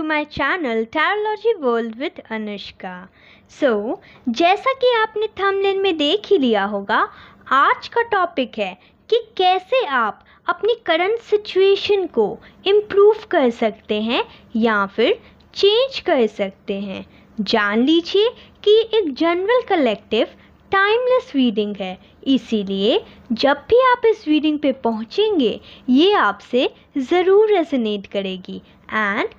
to my channel Tarology World with Anushka. जैसा कि आपने थंबनेल में देख ही लिया होगा, आज का टॉपिक है कि कैसे आप अपनी करंट सिचुएशन को इम्प्रूव कर सकते हैं या फिर चेंज कर सकते हैं। जान लीजिए कि एक जनरल कलेक्टिव टाइमलेस रीडिंग है, इसीलिए जब भी आप इस रीडिंग पे पहुंचेंगे ये आपसे ज़रूर रेजोनेट करेगी एंड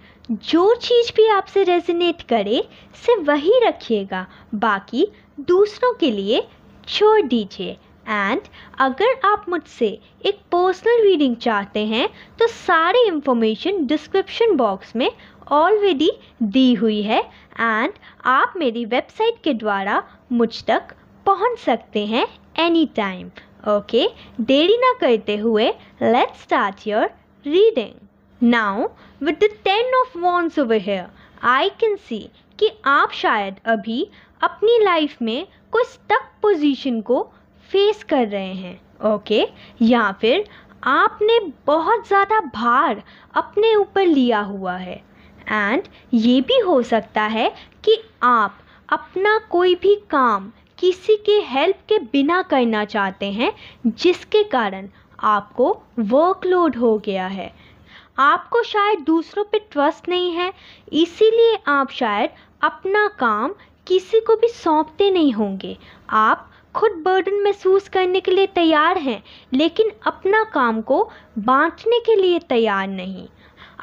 जो चीज़ भी आपसे रेजोनेट करे सिर्फ वही रखिएगा, बाकी दूसरों के लिए छोड़ दीजिए। एंड अगर आप मुझसे एक पर्सनल रीडिंग चाहते हैं तो सारी इंफॉर्मेशन डिस्क्रिप्शन बॉक्स में ऑलरेडी दी हुई है एंड आप मेरी वेबसाइट के द्वारा मुझ तक पहुंच सकते हैं एनी टाइम। ओके, देरी ना करते हुए let's start your reading. Now with the 10 of wands over here I can see कि आप शायद अभी अपनी लाइफ में कोई स्टक पोजीशन को फेस कर रहे हैं। ओके, या फिर आपने बहुत ज़्यादा भार अपने ऊपर लिया हुआ है एंड ये भी हो सकता है कि आप अपना कोई भी काम किसी के हेल्प के बिना करना चाहते हैं, जिसके कारण आपको वर्कलोड हो गया है। आपको शायद दूसरों पे ट्रस्ट नहीं है, इसीलिए आप शायद अपना काम किसी को भी सौंपते नहीं होंगे। आप खुद बर्डन महसूस करने के लिए तैयार हैं, लेकिन अपना काम को बांटने के लिए तैयार नहीं।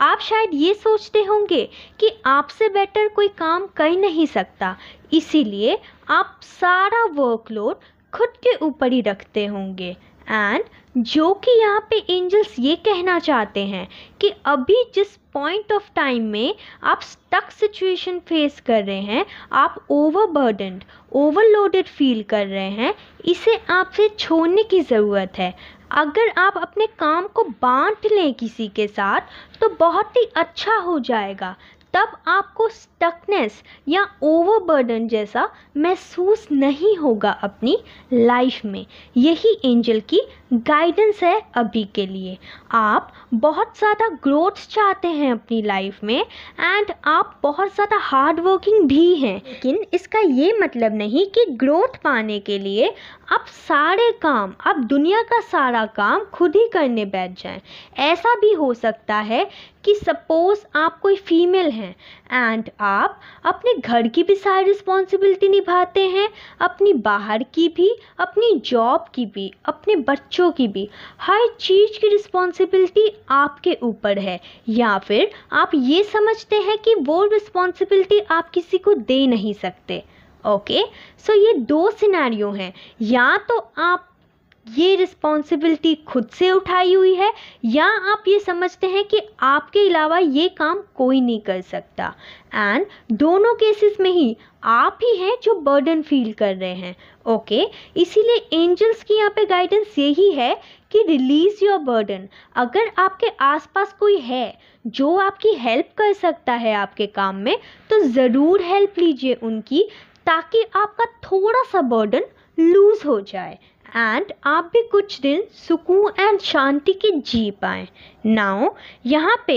आप शायद ये सोचते होंगे कि आपसे बेटर कोई काम कर नहीं सकता, इसीलिए आप सारा वर्कलोड खुद के ऊपर ही रखते होंगे। एंड जो कि यहाँ पे एंजल्स ये कहना चाहते हैं कि अभी जिस पॉइंट ऑफ टाइम में आप स्टक सिचुएशन फेस कर रहे हैं, आप ओवरबर्डन्ड, ओवरलोडेड फील कर रहे हैं, इसे आपसे छोड़ने की ज़रूरत है। अगर आप अपने काम को बांट लें किसी के साथ तो बहुत ही अच्छा हो जाएगा, तब आपको स्टकनेस या ओवरबर्डन जैसा महसूस नहीं होगा अपनी लाइफ में। यही एंजल की गाइडेंस है अभी के लिए। आप बहुत ज़्यादा ग्रोथ चाहते हैं अपनी लाइफ में एंड आप बहुत ज़्यादा हार्ड वर्किंग भी हैं, लेकिन इसका ये मतलब नहीं कि ग्रोथ पाने के लिए आप सारे काम, आप दुनिया का सारा काम खुद ही करने बैठ जाएं। ऐसा भी हो सकता है कि सपोज़ आप कोई फीमेल हैं एंड आप अपने घर की भी सारी रिस्पॉन्सिबिलिटी निभाते हैं, अपनी बाहर की भी, अपनी जॉब की भी, अपने बच्चों की भी, हर चीज़ की रिस्पॉन्सिबिलिटी आपके ऊपर है, या फिर आप ये समझते हैं कि वो रिस्पॉन्सिबिलिटी आप किसी को दे नहीं सकते। ओके, सो ये दो सिनेरियो हैं, या तो आप ये रिस्पॉन्सिबिलिटी खुद से उठाई हुई है या आप ये समझते हैं कि आपके अलावा ये काम कोई नहीं कर सकता। एंड दोनों केसेस में ही आप ही हैं जो बर्डन फील कर रहे हैं। ओके, इसीलिए एंजल्स की यहाँ पे गाइडेंस यही है कि रिलीज़ योर बर्डन। अगर आपके आसपास कोई है जो आपकी हेल्प कर सकता है आपके काम में, तो ज़रूर हेल्प लीजिए उनकी, ताकि आपका थोड़ा सा बर्डन लूज़ हो जाए एंड आप भी कुछ दिन सुकून एंड शांति के जी पाएँ। नाउ यहाँ पे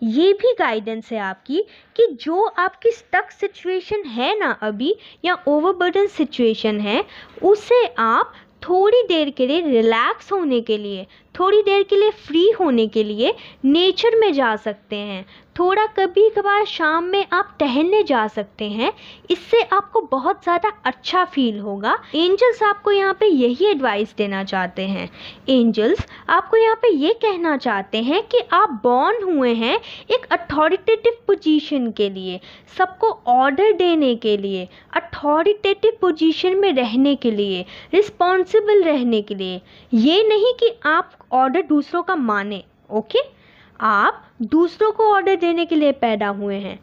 ये भी गाइडेंस है आपकी कि जो आपकी स्टक सिचुएशन है ना अभी, या ओवरबर्डन सिचुएशन है, उसे आप थोड़ी देर के लिए रिलैक्स होने के लिए, थोड़ी देर के लिए फ्री होने के लिए नेचर में जा सकते हैं। थोड़ा कभी कभार शाम में आप टहलने जा सकते हैं, इससे आपको बहुत ज़्यादा अच्छा फील होगा। एंजल्स आपको यहाँ पे यही एडवाइस देना चाहते हैं। एंजल्स आपको यहाँ पे ये कहना चाहते हैं कि आप बॉर्न हुए हैं एक अथॉरिटेटिव पोजीशन के लिए, सबको ऑर्डर देने के लिए, अथॉरिटेटिव पोजीशन में रहने के लिए, रिस्पॉन्सिबल रहने के लिए। ये नहीं कि आप ऑर्डर दूसरों का माने। ओके, आप दूसरों को ऑर्डर देने के लिए पैदा हुए हैं,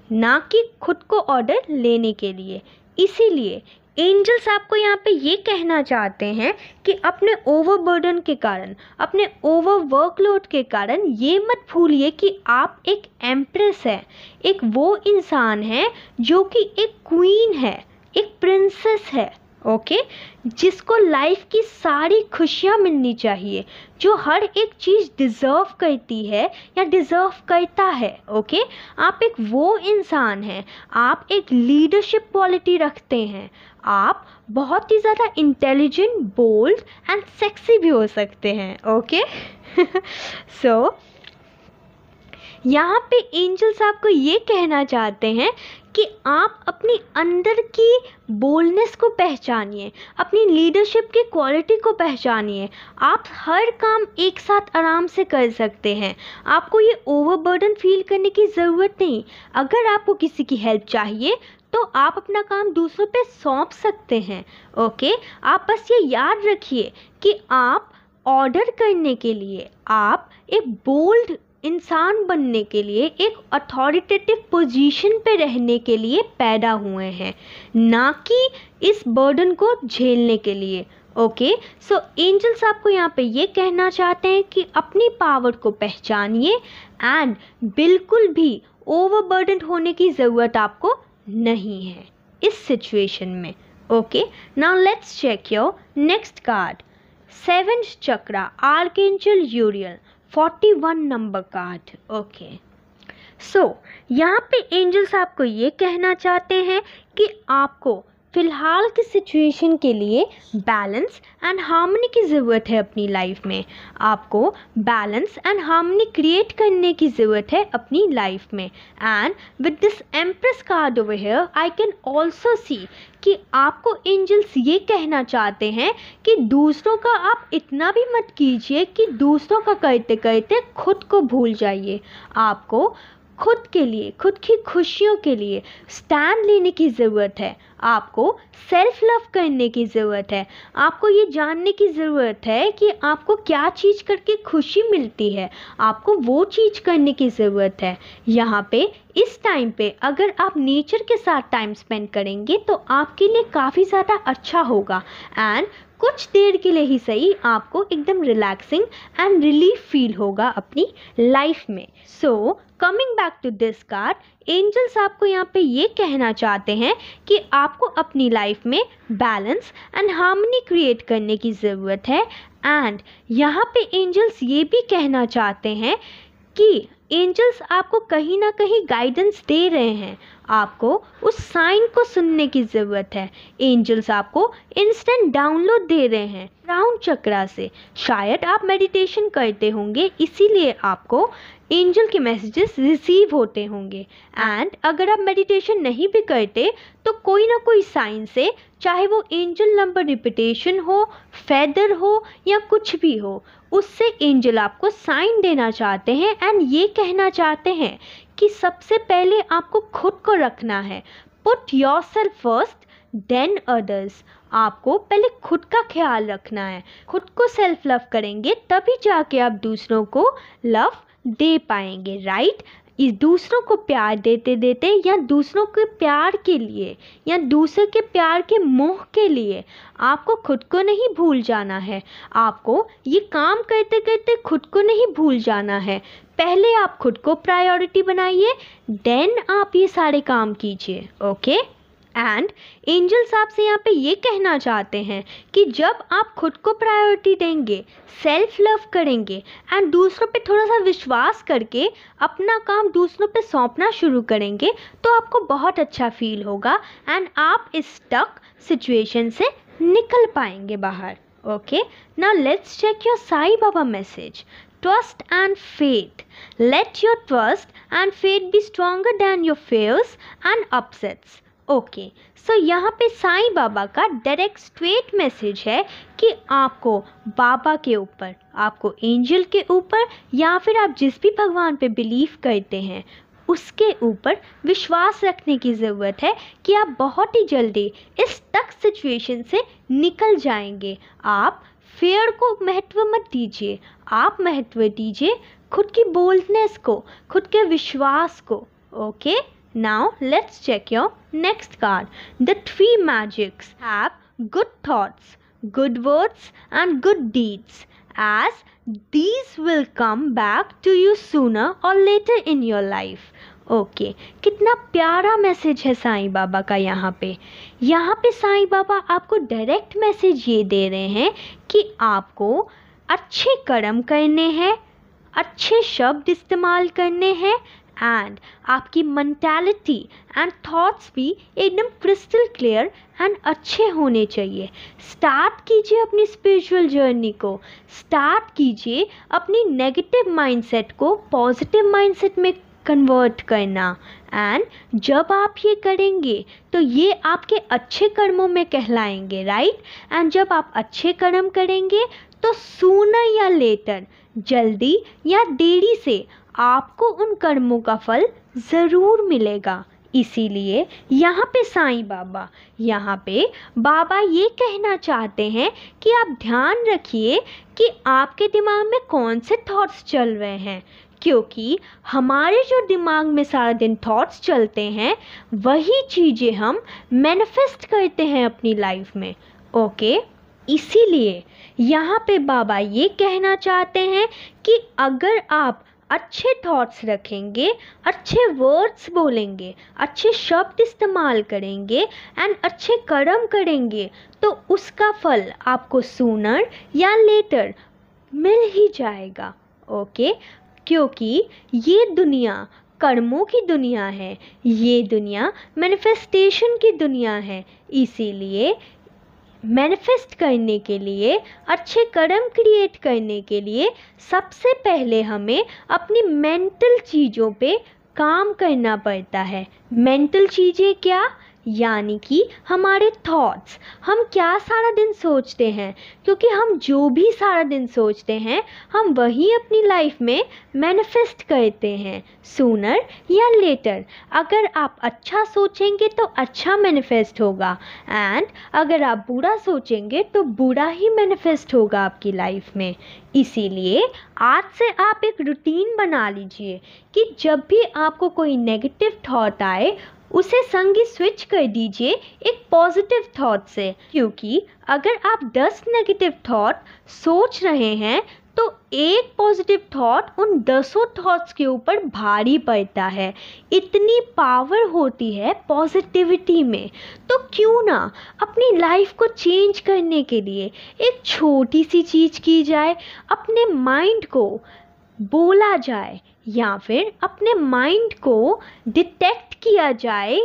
ना कि खुद को ऑर्डर लेने के लिए। इसीलिए एंजल्स आपको यहाँ पे ये कहना चाहते हैं कि अपने ओवरबर्डन के कारण, अपने ओवर वर्कलोड के कारण ये मत भूलिए कि आप एक एम्प्रेस है, एक वो इंसान है जो कि एक क्वीन है, एक प्रिंसेस है। ओके, जिसको लाइफ की सारी खुशियाँ मिलनी चाहिए, जो हर एक चीज़ डिज़र्व करती है या डिज़र्व करता है। ओके, आप एक वो इंसान हैं, आप एक लीडरशिप क्वालिटी रखते हैं, आप बहुत ही ज़्यादा इंटेलिजेंट, बोल्ड एंड सेक्सी भी हो सकते हैं। ओके सो यहाँ पे एंजल्स आपको ये कहना चाहते हैं कि आप अपनी अंदर की बोल्डनेस को पहचानिए, अपनी लीडरशिप की क्वालिटी को पहचानिए। आप हर काम एक साथ आराम से कर सकते हैं, आपको ये ओवरबर्डन फील करने की ज़रूरत नहीं। अगर आपको किसी की हेल्प चाहिए तो आप अपना काम दूसरों पे सौंप सकते हैं। ओके, आप बस ये याद रखिए कि आप ऑर्डर करने के लिए, आप एक बोल्ड इंसान बनने के लिए, एक अथॉरिटेटिव पोजीशन पे रहने के लिए पैदा हुए हैं, ना कि इस बर्डन को झेलने के लिए। ओके, सो एंजल्स आपको यहाँ पे ये कहना चाहते हैं कि अपनी पावर को पहचानिए एंड बिल्कुल भी ओवरबर्डन होने की ज़रूरत आपको नहीं है इस सिचुएशन में। Okay, now let's check your next card. 7th chakra, archangel Uriel, 41 number card. Okay, so यहाँ पे एंजल्स आपको ये कहना चाहते हैं कि आपको फ़िलहाल की सिचुएशन के लिए बैलेंस एंड हार्मनी की ज़रूरत है अपनी लाइफ में। आपको बैलेंस एंड हार्मनी क्रिएट करने की ज़रूरत है अपनी लाइफ में। And with this empress card over here I can also see कि आपको एंजल्स ये कहना चाहते हैं कि दूसरों का आप इतना भी मत कीजिए कि दूसरों का करते करते खुद को भूल जाइए। आपको खुद के लिए, खुद की खुशियों के लिए स्टैंड लेने की ज़रूरत है। आपको सेल्फ लव करने की ज़रूरत है। आपको ये जानने की ज़रूरत है कि आपको क्या चीज़ करके खुशी मिलती है, आपको वो चीज़ करने की ज़रूरत है। यहाँ पे इस टाइम पे अगर आप नेचर के साथ टाइम स्पेंड करेंगे तो आपके लिए काफ़ी ज़्यादा अच्छा होगा एंड कुछ देर के लिए ही सही आपको एकदम रिलैक्सिंग एंड रिलीफ फील होगा अपनी लाइफ में। So coming back to this card, angels आपको यहाँ पे ये कहना चाहते हैं कि आपको अपनी लाइफ में बैलेंस एंड हार्मनी क्रिएट करने की ज़रूरत है। एंड यहाँ पे एंजल्स ये भी कहना चाहते हैं कि एंजल्स आपको कहीं ना कहीं गाइडेंस दे रहे हैं, आपको उस साइन को सुनने की ज़रूरत है। एंजल्स आपको इंस्टेंट डाउनलोड दे रहे हैं क्राउन चक्रा से। शायद आप मेडिटेशन करते होंगे, इसीलिए आपको एंजल के मैसेजेस रिसीव होते होंगे। एंड अगर आप मेडिटेशन नहीं भी करते तो कोई ना कोई साइन से, चाहे वो एंजल नंबर रिपीटेशन हो, फेदर हो या कुछ भी हो, उससे एंजल आपको साइन देना चाहते हैं एंड ये कहना चाहते हैं कि सबसे पहले आपको खुद को रखना है। Put yourself first than others. आपको पहले खुद का ख्याल रखना है। खुद को सेल्फ लव करेंगे तभी जाके आप दूसरों को लव दे पाएंगे, राइट। इस दूसरों को प्यार देते देते या दूसरों के प्यार के लिए या दूसरे के प्यार के मोह के लिए आपको खुद को नहीं भूल जाना है। आपको ये काम करते करते खुद को नहीं भूल जाना है। पहले आप खुद को प्रायोरिटी बनाइए, देन आप ये सारे काम कीजिए। ओके, एंड एंजल्स आपसे यहाँ पे ये कहना चाहते हैं कि जब आप खुद को प्रायोरिटी देंगे, सेल्फ लव करेंगे एंड दूसरों पे थोड़ा सा विश्वास करके अपना काम दूसरों पे सौंपना शुरू करेंगे तो आपको बहुत अच्छा फील होगा एंड आप इस स्टक सिचुएशन से निकल पाएंगे बाहर। Okay, now let's check your Sai Baba message. Trust and faith. Let your trust and faith be stronger than your fears and upsets. Okay, so यहाँ पे साईं बाबा का डायरेक्ट स्ट्रेट मैसेज है कि आपको बाबा के ऊपर, आपको एंजल के ऊपर या फिर आप जिस भी भगवान पे बिलीव करते हैं उसके ऊपर विश्वास रखने की ज़रूरत है कि आप बहुत ही जल्दी इस टफ सिचुएशन से निकल जाएंगे। आप फेयर को महत्व मत दीजिए, आप महत्व दीजिए खुद की बोल्डनेस को, खुद के विश्वास को। Okay, now let's check your next card. The three magics have good thoughts, good words and good deeds, as these will come back to you sooner or later in your life. Okay, कितना प्यारा message है साईं बाबा का यहाँ पे साईं बाबा आपको direct message ये दे रहे हैं कि आपको अच्छे कर्म करने हैं, अच्छे शब्द इस्तेमाल करने हैं एंड आपकी मेंटालिटी एंड थॉट्स भी एकदम क्रिस्टल क्लियर एंड अच्छे होने चाहिए। स्टार्ट कीजिए अपनी स्पिरिचुअल जर्नी को, स्टार्ट कीजिए अपनी नेगेटिव माइंडसेट को पॉजिटिव माइंडसेट में कन्वर्ट करना। एंड जब आप ये करेंगे तो ये आपके अच्छे कर्मों में कहलाएंगे, राइट। एंड जब आप अच्छे कर्म करेंगे तो सूनर या लेटर, जल्दी या देरी से आपको उन कर्मों का फल ज़रूर मिलेगा। इसीलिए यहाँ पे साईं बाबा, यहाँ पे बाबा ये कहना चाहते हैं कि आप ध्यान रखिए कि आपके दिमाग में कौन से थॉट्स चल रहे हैं, क्योंकि हमारे जो दिमाग में सारा दिन थॉट्स चलते हैं वही चीज़ें हम मैनिफेस्ट करते हैं अपनी लाइफ में। ओके, इसीलिए यहाँ पे बाबा ये कहना चाहते हैं कि अगर आप अच्छे थॉट्स रखेंगे, अच्छे वर्ड्स बोलेंगे, अच्छे शब्द इस्तेमाल करेंगे एंड अच्छे कर्म करेंगे तो उसका फल आपको सूनर या लेटर मिल ही जाएगा। ओके, क्योंकि ये दुनिया कर्मों की दुनिया है, ये दुनिया मैनिफेस्टेशन की दुनिया है। इसीलिए मैनिफेस्ट करने के लिए, अच्छे कर्म क्रिएट करने के लिए सबसे पहले हमें अपनी मेंटल चीज़ों पे काम करना पड़ता है। मेंटल चीज़ें क्या? यानी कि हमारे थॉट्स, हम क्या सारा दिन सोचते हैं, क्योंकि हम जो भी सारा दिन सोचते हैं हम वही अपनी लाइफ में मैनिफेस्ट करते हैं, सूनर या लेटर। अगर आप अच्छा सोचेंगे तो अच्छा मैनिफेस्ट होगा एंड अगर आप बुरा सोचेंगे तो बुरा ही मैनिफेस्ट होगा आपकी लाइफ में। इसीलिए आज से आप एक रूटीन बना लीजिए कि जब भी आपको कोई नेगेटिव थॉट आए उसे संगी स्विच कर दीजिए एक पॉजिटिव थॉट से, क्योंकि अगर आप 10 नेगेटिव थॉट सोच रहे हैं तो एक पॉजिटिव थॉट उन 10 थॉट्स के ऊपर भारी पड़ता है। इतनी पावर होती है पॉजिटिविटी में। तो क्यों ना अपनी लाइफ को चेंज करने के लिए एक छोटी सी चीज़ की जाए, अपने माइंड को बोला जाए या फिर अपने माइंड को डिटेक्ट किया जाए,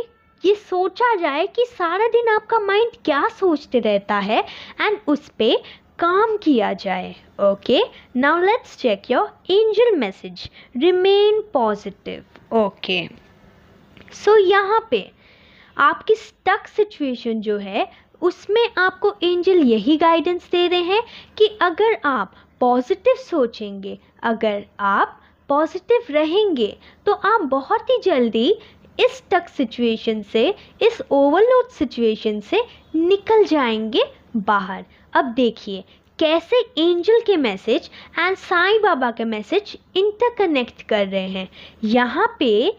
ये सोचा जाए कि सारा दिन आपका माइंड क्या सोचते रहता है एंड उस पे काम किया जाए। Okay, now let's check your angel message, remain positive. Okay, so यहाँ पे आपकी स्टक सिचुएशन जो है उसमें आपको एंजल यही गाइडेंस दे रहे हैं कि अगर आप पॉजिटिव सोचेंगे, अगर आप पॉजिटिव रहेंगे तो आप बहुत ही जल्दी इस स्टक सिचुएशन से, इस ओवरलोड सिचुएशन से निकल जाएंगे बाहर। अब देखिए कैसे एंजल के मैसेज एंड साईं बाबा के मैसेज इंटरकनेक्ट कर रहे हैं। यहाँ पे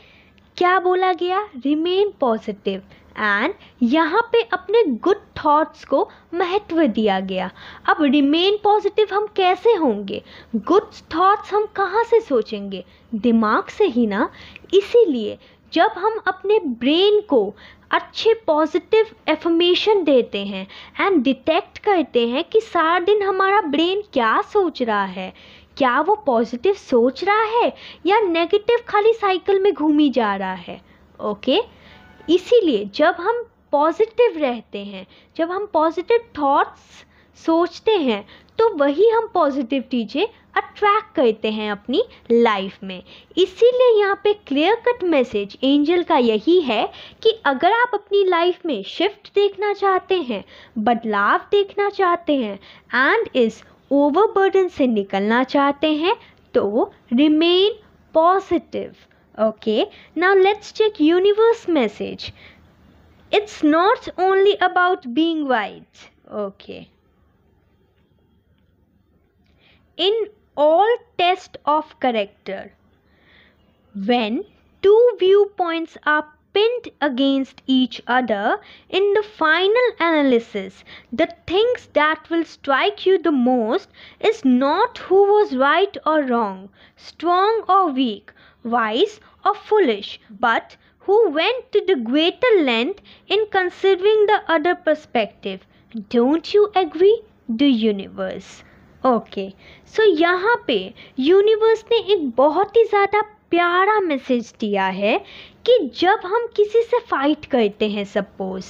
क्या बोला गया? रिमेन पॉजिटिव एंड यहाँ पे अपने गुड थॉट्स को महत्व दिया गया। अब रिमेन पॉजिटिव हम कैसे होंगे? गुड थॉट्स हम कहाँ से सोचेंगे? दिमाग से ही ना। इसीलिए जब हम अपने ब्रेन को अच्छे पॉजिटिव एफर्मेशन देते हैं एंड डिटेक्ट करते हैं कि सारा दिन हमारा ब्रेन क्या सोच रहा है, क्या वो पॉजिटिव सोच रहा है या नेगेटिव खाली साइकिल में घूमी जा रहा है। ओके, इसीलिए जब हम पॉजिटिव रहते हैं, जब हम पॉजिटिव थॉट्स सोचते हैं तो वही हम पॉजिटिव चीज़ें अट्रैक्ट करते हैं अपनी लाइफ में। इसीलिए यहाँ पे क्लियर कट मैसेज एंजल का यही है कि अगर आप अपनी लाइफ में शिफ्ट देखना चाहते हैं, बदलाव देखना चाहते हैं एंड इस ओवरबर्डन से निकलना चाहते हैं तो remain positive. Okay, now let's check universe message. It's not only about being right. Okay. In all test of character, when two viewpoints are pinned against each other, in the final analysis, the things that will strike you the most is not who was right or wrong, strong or weak, wise or foolish, but who went to the greater length in considering the other perspective. Don't you agree? The universe. Okay, so यहाँ पे universe ने एक बहुत ही ज़्यादा प्यारा message दिया है कि जब हम किसी से फाइट करते हैं सपोज,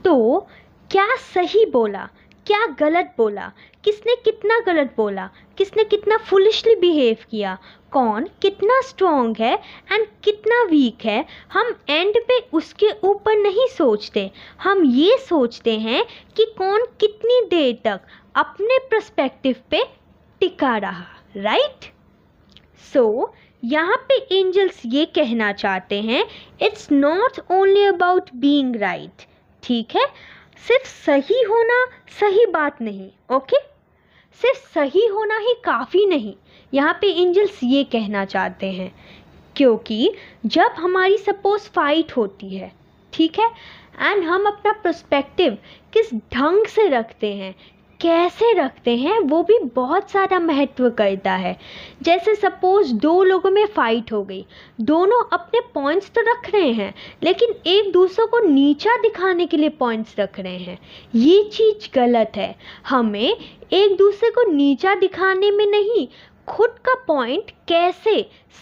तो क्या सही बोला, क्या गलत बोला, किसने कितना गलत बोला, किसने कितना फुलिशली बिहेव किया, कौन कितना स्ट्रॉन्ग है एंड कितना वीक है, हम एंड पे उसके ऊपर नहीं सोचते. हम ये सोचते हैं कि कौन कितनी देर तक अपने पर्सपेक्टिव पे टिका रहा. राइट? सो यहाँ पे एंजल्स ये कहना चाहते हैं, it's not only about being right. ठीक है, सिर्फ सही होना सही बात नहीं. ओके, सिर्फ सही होना ही काफ़ी नहीं. यहाँ पे एंजल्स ये कहना चाहते हैं, क्योंकि जब हमारी सपोज फाइट होती है, ठीक है, एंड हम अपना पर्सपेक्टिव किस ढंग से रखते हैं, कैसे रखते हैं, वो भी बहुत ज़्यादा महत्व करता है. जैसे सपोज दो लोगों में फ़ाइट हो गई, दोनों अपने पॉइंट्स तो रख रहे हैं लेकिन एक दूसरे को नीचा दिखाने के लिए पॉइंट्स रख रहे हैं. ये चीज़ गलत है. हमें एक दूसरे को नीचा दिखाने में नहीं, खुद का पॉइंट कैसे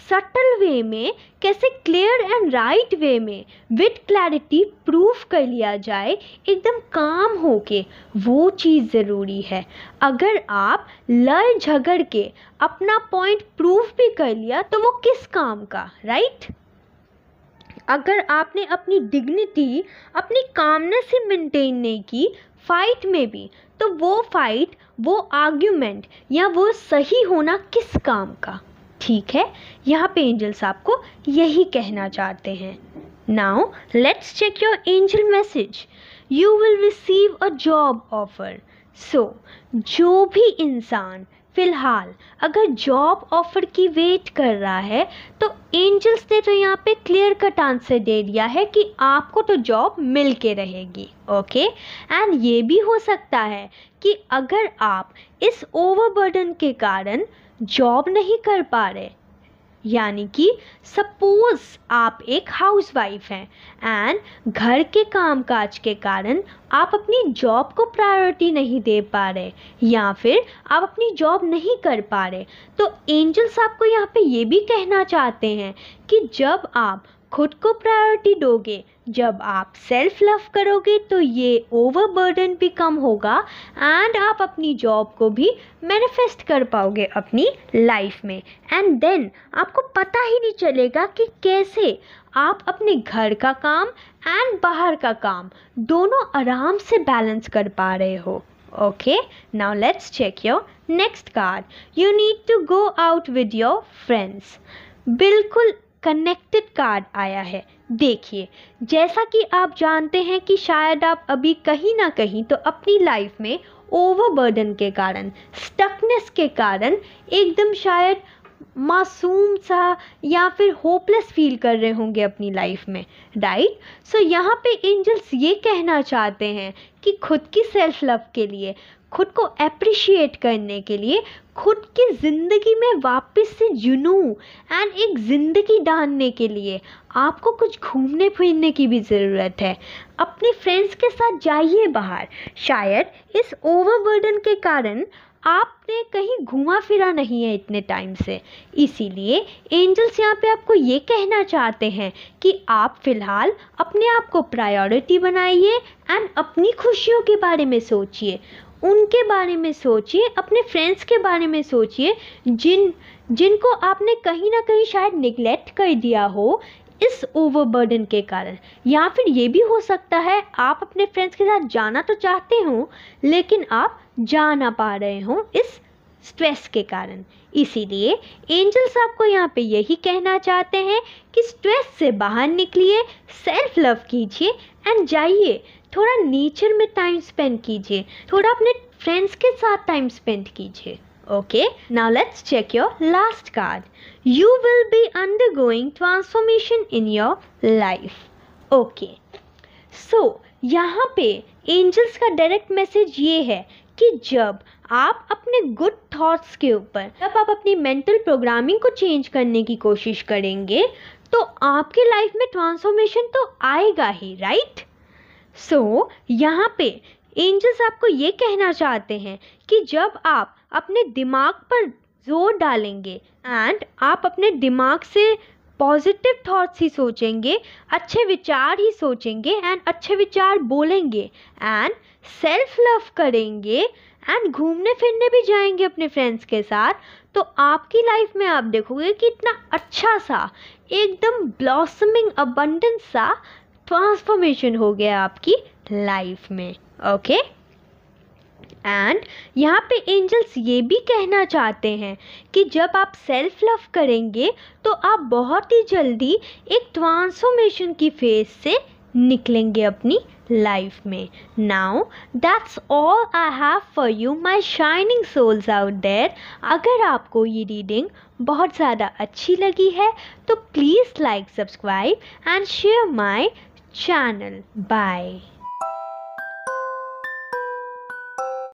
सटल वे में, कैसे क्लियर एंड राइट वे में विद क्लैरिटी प्रूफ कर लिया जाए, एकदम काम होके, वो चीज़ ज़रूरी है. अगर आप लड़ झगड़ के अपना पॉइंट प्रूफ भी कर लिया तो वो किस काम का. राइट? अगर आपने अपनी डिग्निटी, अपनी कामनेस ही मेंटेन नहीं की फाइट में भी, तो वो फाइट, वो आर्ग्यूमेंट या वो सही होना किस काम का. ठीक है, यहाँ पे एंजल्स आपको यही कहना चाहते हैं. Now let's check your angel message. You will receive a job offer. So जो भी इंसान फ़िलहाल अगर जॉब ऑफ़र की वेट कर रहा है, तो एंजल्स ने तो यहाँ पे क्लियर कट आंसर दे दिया है कि आपको तो जॉब मिल के रहेगी. ओके, एंड ये भी हो सकता है कि अगर आप इस ओवरबर्डन के कारण जॉब नहीं कर पा रहे, यानी कि सपोज़ आप एक हाउसवाइफ हैं एंड घर के कामकाज के कारण आप अपनी जॉब को प्रायोरिटी नहीं दे पा रहे, या फिर आप अपनी जॉब नहीं कर पा रहे, तो एंजल्स आपको यहाँ पे ये भी कहना चाहते हैं कि जब आप खुद को प्रायोरिटी दोगे, जब आप सेल्फ लव करोगे, तो ये ओवरबर्डन भी कम होगा एंड आप अपनी जॉब को भी मैनिफेस्ट कर पाओगे अपनी लाइफ में. एंड देन आपको पता ही नहीं चलेगा कि कैसे आप अपने घर का काम एंड बाहर का काम दोनों आराम से बैलेंस कर पा रहे हो. Okay, now let's check your next card. You need to go out with your friends. बिल्कुल कनेक्टेड कार्ड आया है. देखिए, जैसा कि आप जानते हैं कि शायद आप अभी कहीं ना कहीं तो अपनी लाइफ में ओवरबर्डन के कारण, स्टकनेस के कारण एकदम शायद मासूम सा या फिर होपलेस फील कर रहे होंगे अपनी लाइफ में. राइट? सो यहाँ पे एंजल्स ये कहना चाहते हैं कि खुद की सेल्फ लव के लिए, खुद को अप्रिशिएट करने के लिए, खुद की ज़िंदगी में वापस से जुनून एंड एक ज़िंदगी डालने के लिए आपको कुछ घूमने फिरने की भी ज़रूरत है. अपने फ्रेंड्स के साथ जाइए बाहर. शायद इस ओवरबर्डन के कारण आपने कहीं घूमा फिरा नहीं है इतने टाइम से, इसीलिए एंजल्स यहाँ पे आपको ये कहना चाहते हैं कि आप फ़िलहाल अपने आप को प्रायोरिटी बनाइए एंड अपनी खुशियों के बारे में सोचिए, उनके बारे में सोचिए, अपने फ्रेंड्स के बारे में सोचिए जिनको आपने कहीं ना कहीं शायद निगलेक्ट कर दिया हो इस ओवरबर्डन के कारण. या फिर ये भी हो सकता है आप अपने फ्रेंड्स के साथ जाना तो चाहते हो लेकिन आप जा ना पा रहे हो इस स्ट्रेस के कारण. इसीलिए एंजल्स आपको यहाँ पे यही कहना चाहते हैं कि स्ट्रेस से बाहर निकलिए, सेल्फ लव कीजिए एंड जाइए, थोड़ा नेचर में टाइम स्पेंड कीजिए, थोड़ा अपने फ्रेंड्स के साथ टाइम स्पेंड कीजिए. Okay, now let's check your last card. You will be undergoing transformation in your life. Okay, so यहाँ पे एंजल्स का डायरेक्ट मैसेज ये है कि जब आप अपने गुड थॉट्स के ऊपर, जब आप अपनी मेंटल प्रोग्रामिंग को चेंज करने की कोशिश करेंगे, तो आपके लाइफ में ट्रांसफॉर्मेशन तो आएगा ही, राइट? सो यहाँ पे एंजल्स आपको ये कहना चाहते हैं कि जब आप अपने दिमाग पर जोर डालेंगे एंड आप अपने दिमाग से पॉजिटिव थॉट्स ही सोचेंगे, अच्छे विचार ही सोचेंगे एंड अच्छे विचार बोलेंगे एंड सेल्फ लव करेंगे एंड घूमने फिरने भी जाएंगे अपने फ्रेंड्स के साथ, तो आपकी लाइफ में आप देखोगे कि इतना अच्छा सा एकदम ब्लॉसमिंग अबंडेंस सा ट्रांसफॉर्मेशन हो गया आपकी लाइफ में। ओके, एंड यहाँ पे एंजल्स ये भी कहना चाहते हैं कि जब आप सेल्फ लव करेंगे तो आप बहुत ही जल्दी एक ट्रांसफॉर्मेशन की फेज से निकलेंगे अपनी लाइफ में। Now that's all I have for you my shining souls out there. अगर आपको ये रीडिंग बहुत ज़्यादा अच्छी लगी है तो please like, subscribe and share my channel. Bye.